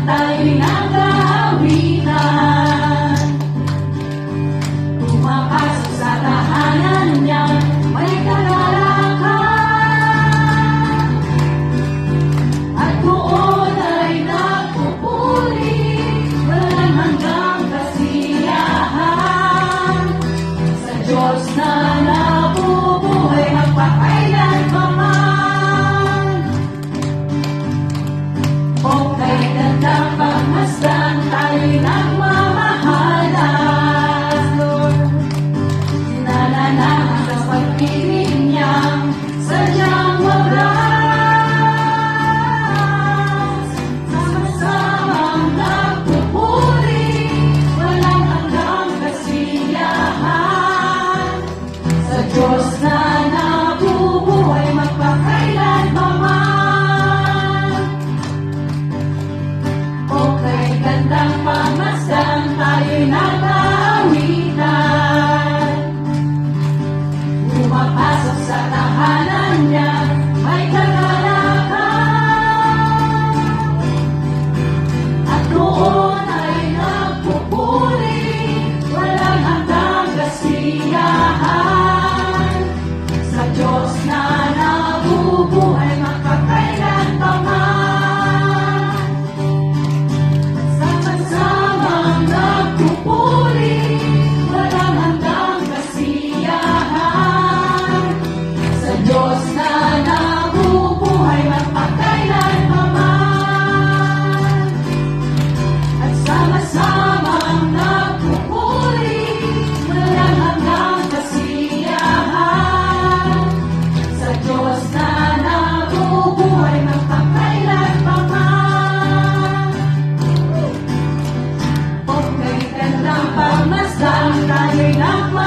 tayo'y nag-aawitan. Pumapasok sa tahanan niya, may kagalakan. At doon ay nagpupuri, walang hanggang kasiyahan. Sa Diyos na nabubuhay, magpakailan pa man. O kay gandang pagmasdan, tayo'y nagmamahalan. Sinalalaman sa pag-ibig niyang sadyang wagas. Sama-samang nagpupuri, walang hanggang kasiyahan. Sa Diyos na nabubuhay, magpakailan pa man. O kay gandang pagmasdan, tayo'y nag-aawitan. Pumapasok sa tahanan niya, may kagalakan. At doon ay nagpupuri, walang hanggang kasiyahan. Sa Diyos na nabubuhay, magpakailan pa man. Sama-samang nagpupuri, walang hanggang kasiyahan. Sa Diyos na nabubuhay, magpakailan pa man. At sama-samang nagpupuri, walang hanggang kasiyahan. Sa Diyos na nabubuhay, magpakailan pa man. O kay gandang pagmasdan, tayo'y nagmamahalan.